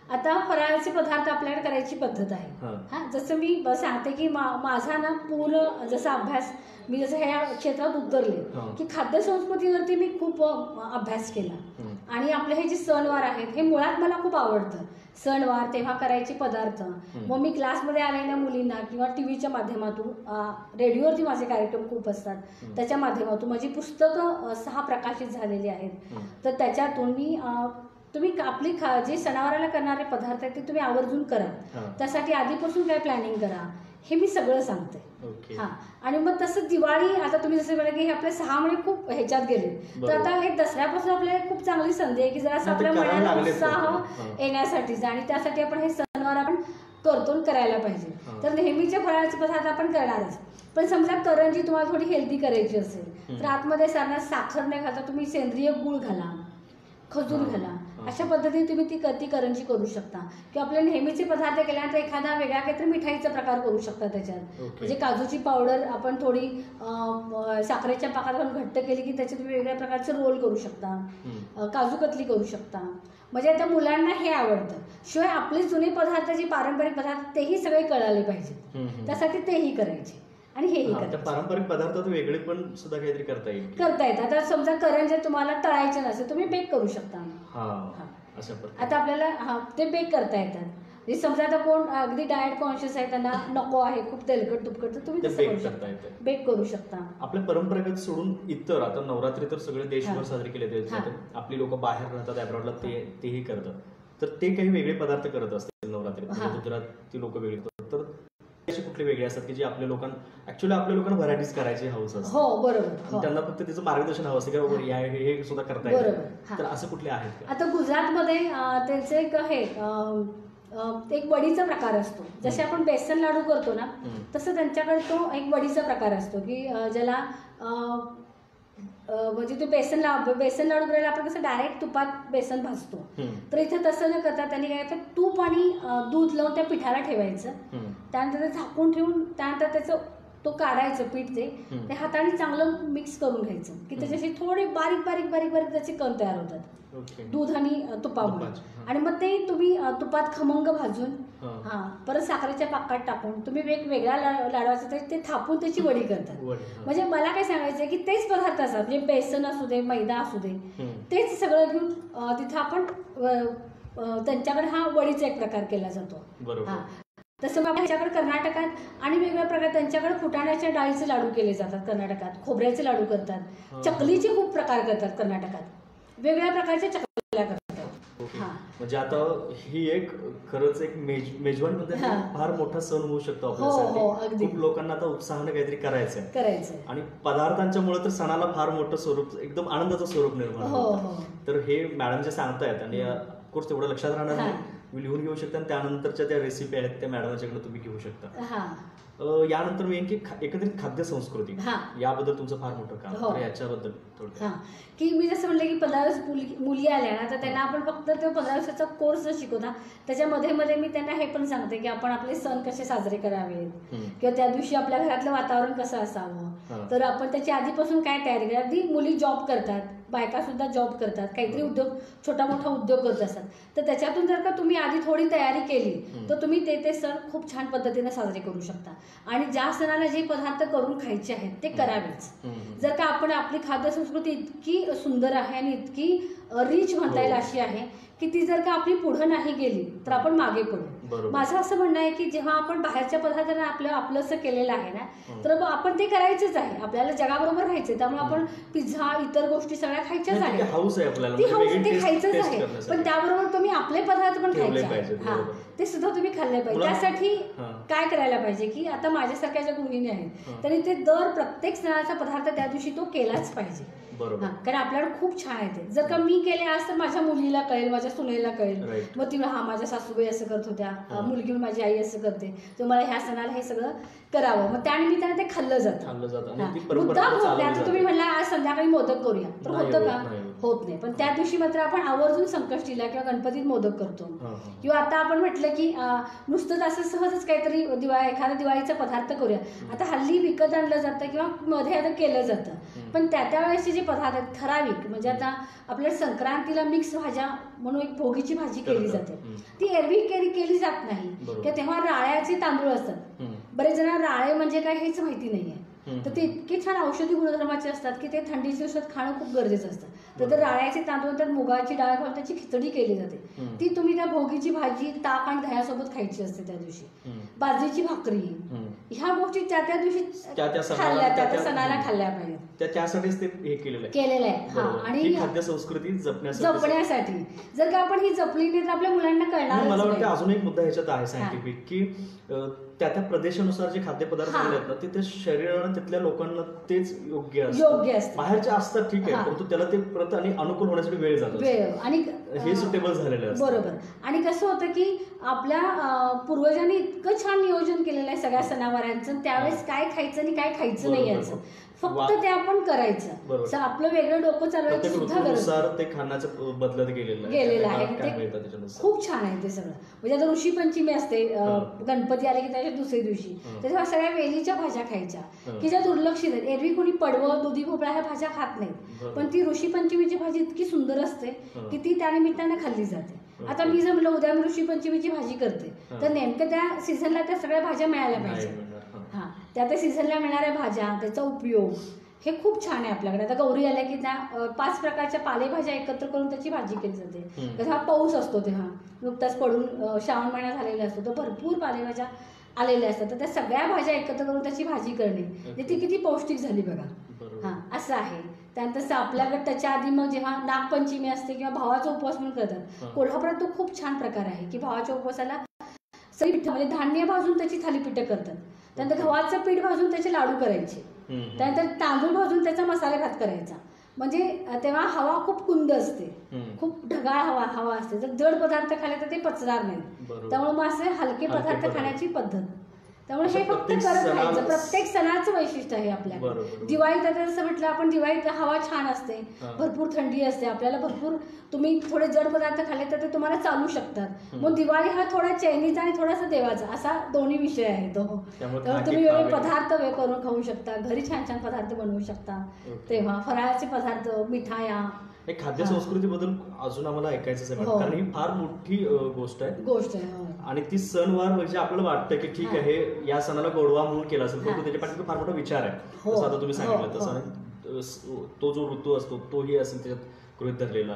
आता फराळाचे पदार्थ आपल्याकडे करायची पद्धत आहे. जसं मी सांगते की माझा ना पूर्ण जसा अभ्यास मी जसं ह्या क्षेत्रात उतरले की खाद्य संस्कृतीवरती मी खूप अभ्यास केला. आणि आपले हे जे सणवार आहेत हे मुळात मला खूप आवडतं. सणवार तेव्हा करायचे पदार्थ, मग मी क्लासमध्ये आलेल्या मुलींना किंवा टीव्हीच्या माध्यमातून, रेडिओवरती माझे कार्यक्रम खूप असतात, त्याच्या माध्यमातून माझी पुस्तकं 6 प्रकाशित झालेली आहेत. तर त्याच्यातून मी तुम्ही आपली जे सणावाराला करणारे पदार्थ आहेत ते तुम्ही आवर्जून करा. त्यासाठी आधीपासून काय प्लॅनिंग करा हे मी सगळं सांगते. आणि मग तसं दिवाळी, आता तुम्ही जसं म्हणा की हे आपले 6 महिने खूप ह्याच्यात गेले, तर आता हे दसऱ्यापासून आपल्याला खूप चांगली संधी आहे की जरा आपल्या मनाला उत्साह येण्यासाठीच, आणि त्यासाठी आपण हे सणवार आपण करतो करायला पाहिजे. तर नेहमीचे फराळाचे पदार्थ आपण करणारच, पण समजा करंजी तुम्हाला थोडी हेल्दी करायची असेल तर आतमध्ये साखर न घालता तुम्ही सेंद्रिय गुळ घाला, खजूर घाला, अशा पद्धतीने तुम्ही ती करंजी करू शकता. किंवा आपले नेहमीचे पदार्थ केल्यानंतर एखादा वेगळा काहीतरी मिठाईचा प्रकार करू शकता त्याच्यात. म्हणजे काजूची पावडर आपण थोडी साखरेच्या पाकात घट्ट केली की त्याच्यात वेगवेगळ्या प्रकारचे रोल करू शकता, काजू कतली करू शकता. म्हणजे आता मुलांना हे आवडतं. शिवाय आपले जुने पदार्थ जे पारंपरिक पदार्थ तेही सगळे कळाले पाहिजेत, त्यासाठी तेही करायचे आणि हेही करायचे. पारंपरिक पदार्थ वेगळे पण सुद्धा काहीतरी करता येतात. आता समजा करंज्या तुम्हाला तळायचे नसेल तुम्ही बेक करू शकता. आता आपल्याला ते बेक करता येतात. समजा आता कोण अगदी डाएट कॉन्शियस आहे, त्यांना नको आहे खूप तेलकट तुपकट, तर तुम्ही बेक करू शकता. आपल्या परंपरागत सोडून इतर, आता नवरात्री तर सगळे देशभर साजरे केले जातात, आपली लोक बाहेर राहतात अब्रॉडला, तेही करतात, तर ते काही वेगळे पदार्थ करत असतील नवरात्रीत. गुजराती लोक वेगळे करतात, तर कुठले वेगळे असतात की जे आपल्या लोकांना व्हरायटीज करायची हौस असते. हो बरोबर. त्यांना फक्त त्याचं मार्गदर्शन हवं असतं की हे सुद्धा करता येईल. तर असं कुठले आहेत का? आता गुजरातमध्ये त्यांचं एक आहे, एक वडीचा प्रकार असतो. जसे आपण बेसन लाडू करतो ना, तसं त्यांच्याकडे तो एक वडीचा प्रकार असतो की ज्याला म्हणजे ते बेसन लाडू करायला आपण कसं डायरेक्ट तुपात बेसन भाजतो, तर इथे तसं न करता त्यांनी काय करतात, तूप आणि दूध लावून त्या पिठाला ठेवायचं, त्यानंतर ते झाकून ठेवून त्यानंतर त्याचं तो काढायचं पीठ, ते हाताने चांगलं मिक्स करून घ्यायचं की त्याच्याशी थोडे बारीक बारीक बारीक बारीक त्याचे कण तयार होतात दूध आणि तुपामुळे. आणि मग ते तुम्ही तुपात खमंग भाजून परत साखरेच्या पाकात टाकून तुम्ही वेगवेगळ्या लाडवाचं ते थापून त्याची वडी करतात. म्हणजे मला काय सांगायचं की तेच पदार्थ असतात, म्हणजे बेसन असू दे, मैदा असू दे, तेच सगळं घेऊन तिथं आपण त्यांच्याकडे हा वडीचा एक प्रकार केला जातो. तसं मग ह्याच्याकडे कर्नाटकात आणि वेगवेगळ्या प्रकार, त्यांच्याकडे फुटाण्याच्या डाळीचे लाडू केले जातात कर्नाटकात, खोबऱ्याचे लाडू करतात, चकलीचे खूप प्रकार करतात कर्नाटकात, वेगवेगळ्या प्रकारच्या चकल्या करतात. म्हणजे आता ही एक खरंच एक मेजवानीमध्ये फार मोठा सण होऊ शकतो आपल्यासाठी. खूप लोकांना आता उत्साहाने काहीतरी करायचंय आणि पदार्थांच्या मुळे तर सणाला फार मोठं स्वरूप, एकदम आनंदाचं स्वरूप निर्माण होतं. तर हे मॅडम जे सांगतायत, आणि ऑफकोर्स तेवढं लक्षात राहणार नाही, तुम्ही लिहून घेऊ शकता, आणि त्यानंतरच्या त्या रेसिपी आहेत त्या मॅडमांच्याकडे तुम्ही घेऊ शकता. यानंतर मी एकत्रित खाद्य संस्कृती याबद्दल तुमचं फार मोठं काम, तर याच्याबद्दल थोडं. की मी जसं म्हणलं की 15 मुली आल्या ना, तर त्यांना आपण फक्त तो 15 दिवसाचा कोर्स शिकवता, त्याच्यामध्ये मी त्यांना हे पण सांगते की आपण आपले सण कसे साजरे करावेत, किंवा त्या दिवशी आपल्या घरातलं वातावरण कसं असावं, तर आपण त्याची आधीपासून काय तयारी करा. अगदी मुली जॉब करतात, बायका सुद्धा जॉब करतात, काहीतरी उद्योग, छोटा मोठा उद्योग करत असतात, तर त्याच्यातून जर का तुम्ही आधी थोडी तयारी केली तर तुम्ही ते सण खूप छान पद्धतीने साजरे करू शकता. आणि ज्या सणाला जे पदार्थ करून खायचे आहेत ते करावेच. जर का आपण आपली खाद्य संस्कृती इतकी सुंदर आहे आणि इतकी रिच म्हणता येईल अशी आहे की ती जर का आपली पुढे नाही गेली तर आपण मागे पडू. माझं असं म्हणणं आहे की जेव्हा आपण बाहेरच्या पदार्थांना आपलंसं केलेलं आहे ना, तर आपण ते करायचंच आहे. आपल्याला जगाबरोबर राहायचंय, त्यामुळे आपण पिझ्झा इतर गोष्टी सगळ्या खायच्याच आहेत, ती हाऊस ते खायचंच आहे. पण त्याबरोबर तुम्ही आपले पदार्थ पण खायचे, ते सुद्धा तुम्ही खाल्ले पाहिजे. त्यासाठी काय करायला पाहिजे की आता माझ्यासारख्या ज्या गृहिणी आहेत त्यांनी ते प्रत्येक सणाचा पदार्थ त्या दिवशी तो केलाच पाहिजे. कारण आपल्याकडे खूप छान आहे ते. जर का मी मी केले आज तर माझ्या मुलीला कळेल, माझ्या सुनेला कळेल. Right. मग ती हा माझ्या सासूबाई असं करत होत्या, मुलगी माझी आई असं करते, तर मला ह्या सणाला हे सगळं करावं. मग त्यानिमित्ताने ते खाल्लं जातं. मुद्दाम होत नाही. आता तुम्ही म्हणला आज संध्याकाळी मोदक करूया, तर होतं का? होत नाही. पण त्या दिवशी मात्र आपण आवर्जून संकष्टीला किंवा गणपतीत मोदक करतो. किंवा आता आपण म्हटलं की नुसतंच असं सहजच काहीतरी एखादा दिवाळीचा पदार्थ करूया. आता हल्ली विकत आणलं जातं किंवा मध्ये आता केलं जातं. पण त्या वेळेसचे जे पदार्थ आहेत ठराविक, म्हणजे आता आपल्या संक्रांतीला मिक्स भाज्या म्हणून एक भोगीची भाजी केली जाते, ती एरवी केली जात नाही. किंवा तेव्हा राळ्याचे तांदूळ असतात. बरेच जण राळे म्हणजे काय हेच माहिती नाहीये. तर ते इतके छान औषधी गुणधर्माचे असतात की ते थंडीच्या दिवसात खाणं खूप गरजेचं असतं. तर राळ्याचे तांदूळ, त्यात मुगाची डाळ घालून त्याची खिचडी केली जाते. ती तुम्ही त्या भोगीची भाजी ताक आणि दह्यासोबत खायची असते त्या दिवशी. बाजरीची भाकरी, ह्या गोष्टी त्या दिवशी खाल्ल्या, त्या सणाला खाल्ल्या पाहिजेत. त्यासाठीच ते हे केलेलं आहे. आणि खाद्य संस्कृती जपण्यासाठी जर का आपण ही जपली नाही तर आपल्या मुलांना कळणार. मला वाटतं अजून एक मुद्दा ह्याच्यात आहे सायंटिफिक, की त्या प्रदेशानुसार जे खाद्यपदार्थ आहेत ना ते शरीराला तिथल्या लोकांना तेच योग्य असतं. बाहेरचे असतात ठीक आहे, परंतु त्याला ते परत आणि अनुकूल होण्यासाठी वेळ जातो आणि हे सुटेबल झालेलं असतं. बरोबर. आणि कसं होतं की आपल्या पूर्वजांनी इतकं छान नियोजन केलेलं आहे सगळ्या सणावारांचं, त्यावेळेस काय खायचं आणि काय खायचं नाही याचं, फक्त ते आपण करायचं. आपलं वेगळं डोकं चालवायचं सुद्धा गरज ते खाण्याचं बदलत गेलेलं आहे. ते खूप छान आहे ते सगळं. म्हणजे आता ऋषी पंचमी असते, गणपती आले की त्याच्या दुसऱ्या दिवशी तेव्हा सगळ्या वेलीच्या भाज्या खायच्या की ज्या दुर्लक्षित आहेत. एरवी कोणी पडवळ, दुधी भोपळा ह्या भाज्या खात नाहीत, पण ती ऋषी पंचमीची भाजी इतकी सुंदर असते की ती त्यानिमित्तानं खाल्ली जाते. आता मी जर म्हणलं उद्या मी ऋषी पंचमीची भाजी करते, तर नेमकं त्या सीझनला त्या सगळ्या भाज्या मिळायला पाहिजे. त्या सीझनला मिळणाऱ्या भाज्या, त्याचा उपयोग हे खूप छान आहे आपल्याकडे. आता गौरी आल्या की त्या 5 प्रकारच्या पालेभाज्या एकत्र करून त्याची भाजी केली जाते. तेव्हा पाऊस असतो, तेव्हा नुकताच पडून श्रावण महिना झालेला असतो, तर भरपूर पालेभाज्या आलेल्या असतात. तर त्या सगळ्या भाज्या एकत्र करून त्याची भाजी करणे, ती किती पौष्टिक झाली बघा. असं आहे. त्यानंतर आपल्याकडे त्याच्या आधी मग जेव्हा नागपंचमी असते किंवा भावाचा उपवास म्हणून करतात, कोल्हापुरात तो खूप छान प्रकार आहे की भावाच्या उपवासाला सगळी पिठं म्हणजे धान्य भाजून त्याची थालीपीठं करतात. त्यानंतर गव्हाचं पीठ भाजून त्याचे लाडू करायचे. त्यानंतर तांदूळ भाजून त्याचा मसाले भात करायचा. म्हणजे तेव्हा हवा खूप कुंद असते, खूप ढगाळ हवा असते. जर जड पदार्थ खाल्ले तर ते पचणार नाही. त्यामुळे मग असे हलके पदार्थ खाण्याची पद्धत. त्यामुळे हे फक्त करत राहायचं. प्रत्येक सणाचं वैशिष्ट्य आहे आपल्या. दिवाळीत आता जसं म्हटलं आपण, दिवाळीत हवा छान असते, भरपूर थंडी असते, आपल्याला भरपूर तुम्ही थोडे जड पदार्थ खाल्ले तर ते तुम्हाला चालू शकतात. मग दिवाळी हा थोडा चैनीचा आणि थोडासा देवाचा असा दोन्ही विषय आहे तो. तेव्हा तुम्ही वेगळे पदार्थ करून खाऊ शकता, घरी छान छान पदार्थ बनवू शकता. तेव्हा फराळाचे पदार्थ, मिठाया, खाद्य संस्कृतीबद्दल अजून आम्हाला ऐकायचं आहे, कारण ही फार मोठी गोष्ट आहे. आणि ती सणवार म्हणजे आपल्याला वाटतं की ठीक आहे या सणाला गोडवा म्हणून केला असेल, परंतु त्याच्या पाठीमागे फार मोठा विचार आहे. जसं आता तुम्ही सांगितलं तसं तो जो ऋतू असतो तोही असेल त्याच्यात गृहीत धरलेला.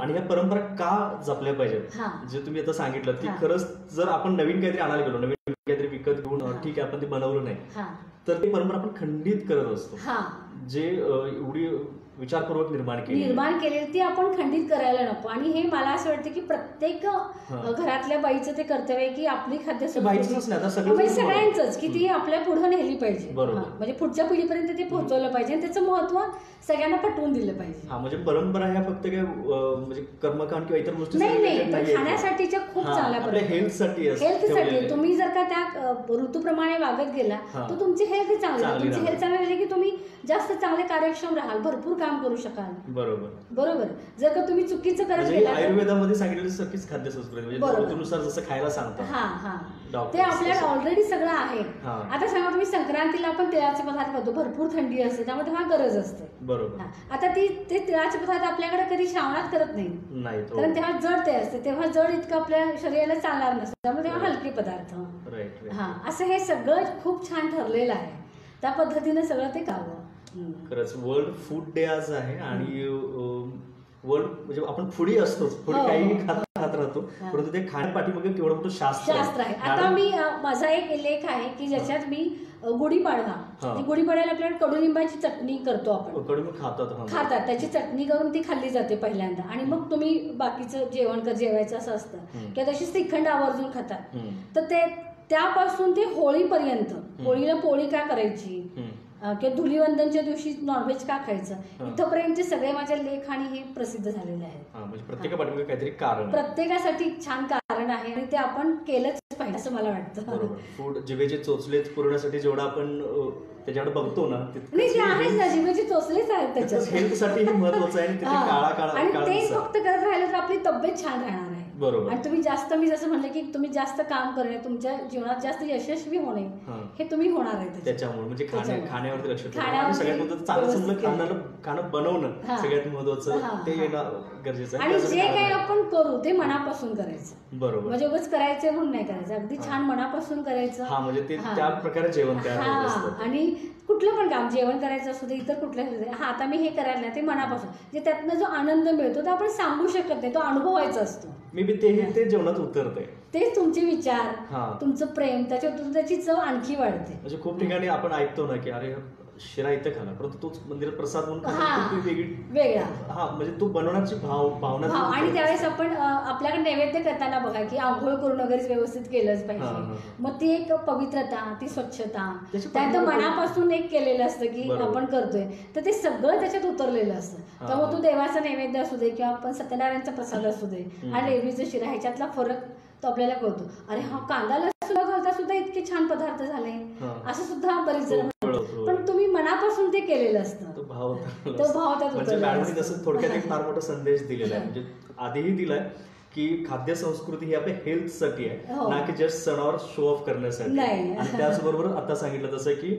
आणि ह्या परंपरा का जपल्या पाहिजेत, जे तुम्ही आता सांगितलं की खरंच जर आपण नवीन काहीतरी आणायला गेलो, नवीन काहीतरी विकत घेऊन ठीक आहे आपण ते बनवलं नाही, तर ती परंपरा आपण खंडित करत असतो. जे एवढी विचारपूर्वक निर्माण केलेली ती आपण खंडित करायला नको. आणि हे मला असं वाटतं की प्रत्येक घरातल्या बाईचं ते कर्तव्य आहे की आपली खाद्य सगळ्यांचंच की ती आपल्या पुढे नेली पाहिजे. म्हणजे पुढच्या पिढीपर्यंत ते पोहोचवलं पाहिजे आणि त्याचं महत्व सगळ्यांना पटवून दिलं पाहिजे. म्हणजे परंपरा ह्या फक्त काय म्हणजे कर्मकांड किंवा इतर गोष्टी नाही, खाण्यासाठीच्या खूप चांगल्या परंपरा. हेल्थसाठी तुम्ही जर का त्या ऋतूप्रमाणे वागत गेला तर तुमची हेल्थ चांगली, तुमची हेल्थ चांगली झाली की तुम्ही जास्त चांगले कार्यक्षम राहाल, भरपूर काम करू शकाल. बरोबर. जर का तुम्ही चुकीचं करत गेला, आयुर्वेदामध्ये सांगितलेलं सगळीच खाद्य संस्कृती ऋतूनुसार जसं खायला सांगतात ते आपल्याला ऑलरेडी सगळं आहे. आता सांगा तुम्ही संक्रांतीला आपण तिळाचे पदार्थ खातो, भरपूर थंडी असते, त्यामुळे तेव्हा गरज असते. आता ते तिळाचे पदार्थ आपल्याकडे कधी श्रावणात करत नाही, कारण तेव्हा जड ते असते, तेव्हा जड इतकं आपल्या शरीराला चालणार नसतं, त्यामुळे तेव्हा हलके पदार्थ. असं हे सगळं खूप छान ठरलेलं आहे. त्या पद्धतीने सगळं ते खावं. खरंच वर्ल्ड फूड डे आज आहे आणि वर्ल्ड म्हणजे आपण फुडी असतोच, फुडी काही खात राहतो, परंतु ते खाण्यापाठी मग केवढं मोठं शास्त्र आहे. आता मी माझा एक लेख आहे की ज्याच्यात मी गुढीपाडवा, गुढीपाड्याला आपल्याला कडुलिंबाची चटणी करतो आपण, खातात त्याची चटणी करून ती खाल्ली जाते पहिल्यांदा. आणि मग तुम्ही बाकीचं जेवायचं असं असतं किंवा तशी श्रीखंड आवर्जून खातात. तर ते त्यापासून ते होळीपर्यंत, होळीला पोळी काय करायची, किंवा धुलीवंदनच्या दिवशी नॉनव्हेज का खायचं, इथपर्यंतचे सगळे माझे लेख आणि हे प्रसिद्ध झालेले आहेत. म्हणजे प्रत्येका पाठीमागे काहीतरी कारण, प्रत्येकासाठी एक छान कारण आहे आणि ते आपण केलंच पाहिजे असं मला वाटतं. बरोबर. फूड जिभेचे चोचले पुरवण्यासाठी जेवढा आपण त्याच्याकडे बघतो ना, नाही ते आहेच ना, जिभेचे चोचलेच आहेत त्याच्यात. हेल्थसाठी महत्वाचं आहे आणि ते फक्त करत राहिलं तर आपली तब्येत छान राहणार आहे. बरोबर. आणि तुम्ही जास्त, मी जसं म्हणलं की तुम्ही जास्त काम करणे, तुमच्या जीवनात जास्त यशस्वी होणे हे तुम्ही होणार आहे त्याच्यामुळे. म्हणजे खाण्यावरती लक्ष ठेवणं, सगळ्यात महत्त्वाचं चांगलं खाणं बनवणं सगळ्यात महत्वाचं, ते येणं गरजेचं आहे. आणि जे काही आपण करू ते मनापासून करायचं. बरोबर. म्हणजे उगाच करायचं म्हणून नाही करायचं, अगदी छान मनापासून करायचं. म्हणजे ते त्या प्रकारे जेवण तयार होत असतं. आणि कुठलं पण काम, जेवण करायचं असू दे, इतर कुठल्या, आता मी हे करायला नाही, ते मनापासून, जे त्यातनं जो आनंद मिळतो तो आपण सांगू शकत नाही, तो अनुभवायचा असतो. मी ते जेवणात उतरतंय. तेच तुमचे विचार, तुमचं प्रेम, त्याच्यातून त्याची चव आणखी वाढते. म्हणजे खूप ठिकाणी आपण ऐकतो ना की अरे शिरा इथं खाला, परंतु तोच मंदिरात प्रसाद म्हणून वेगळा. म्हणजे तो बनवण्याची भावना. आणि त्यावेळेस आपण आपल्याकडे नैवेद्य करताना बघा की आंघोळ करून वगैरे व्यवस्थित केलंच पाहिजे. मग ती एक पवित्रता, ती स्वच्छता, त्यात मनापासून एक केलेलं असतं की आपण करतोय, तर ते सगळं त्याच्यात उतरलेलं असतं. त्यामुळे तो देवाचा नैवेद्य असू दे किंवा आपण सत्यनारायणचा प्रसाद असू दे आणि रेवडीचा शिरा, ह्याच्यातला फरक तो आपल्याला कळतो. अरे हा कांदा लसूण घालता सुद्धा इतके छान पदार्थ झाले, असं सुद्धा बरीच जण, पण तुम्ही मनापासून ते केलेलं असतं. तो भाव त्यात म्हणजे जसं थोडक्यात एक फार मोठा संदेश दिलेला आहे. म्हणजे आधीही दिलाय की खाद्य संस्कृती ही आपल्या हेल्थसाठी आहे, ना की जस्ट सणावर शो ऑफ करण्यासाठी. आणि त्याचबरोबर आता सांगितलं तसं की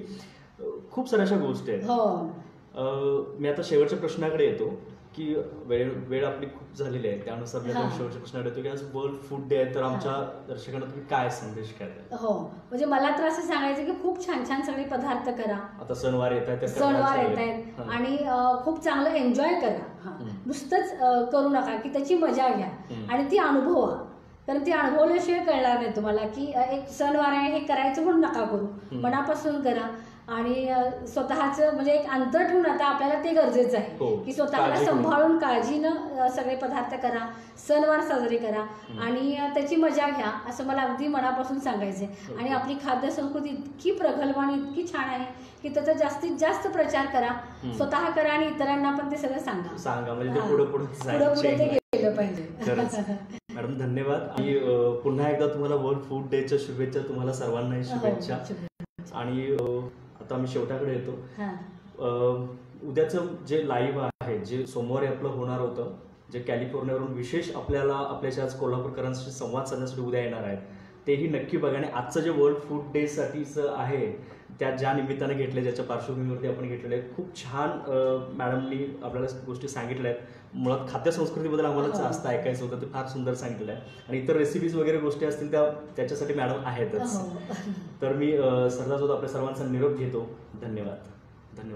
खूप साऱ्या अशा गोष्टी आहेत. मी आता शेवटच्या प्रश्नाकडे येतो की वेळ आपली खूप झालेली आहे, त्यानुसार मी शेवटच्या प्रश्नाकडे येतो की आज वर्ल्ड फूड डे आहे, तर आमच्या दर्शकांना तुम्ही काय संदेश काय द्याल? हो, म्हणजे मला तर असं सांगायचं की खूप छान छान सगळे पदार्थ करा. आता सणवार येत आहेत आणि खूप चांगलं एन्जॉय करा. नुसतंच करू नका, की त्याची मजा घ्या आणि ती अनुभवा, कारण ती अनुभवल्याशिवाय कळणार नाही तुम्हाला की एक सणवार आहे हे करायचं म्हणून नका करू, मनापासून करा. आणि स्वतःचं म्हणजे एक अंतर ठेवून आता आपल्याला ते गरजेचं आहे की स्वतःला सांभाळून काळजीनं सगळे पदार्थ करा, सणवार साजरे करा आणि त्याची मजा घ्या, असं मला अगदी मनापासून सांगायचंय. आणि आपली खाद्य संस्कृती इतकी प्रगल्भ आणि इतकी छान आहे की त्याचा जास्तीत जास्त प्रचार करा, स्वतः करा आणि इतरांना पण ते सगळं सांगा. म्हणजे पुढे ते गेलं पाहिजे. मॅडम धन्यवाद. आणि पुन्हा एकदा तुम्हाला वर्ल्ड फूड डेच्या शुभेच्छा, तुम्हाला सर्वांना शुभेच्छा. आणि आता आम्ही शेवटाकडे येतो. उद्याचं जे लाईव्ह आहे, जे सोमवारी आपलं होणार होतं, जे कॅलिफोर्नियावरून विशेष आपल्याच्या आज कोल्हापूरकरांशी संवाद साधण्यासाठी उद्या येणार आहेत, तेही नक्की बघा. आणि आजचं जे वर्ल्ड फूड डे साठीचं आहे, त्या ज्या निमित्ताने घेतले, ज्याच्या पार्श्वभूमीवरती आपण घेतलेले आहे, खूप छान मॅडमनी आपल्याला गोष्टी सांगितल्या आहेत. मुळात खाद्य संस्कृतीबद्दल आम्हाला जास्त ऐकायचं होतं, ते फार सुंदर सांगितलं आहे. आणि इतर रेसिपीज वगैरे गोष्टी असतील त्याच्यासाठी मॅडम आहेतच. तर मी सरदारसोबत आपल्या सर्वांचा निरोप घेतो. धन्यवाद.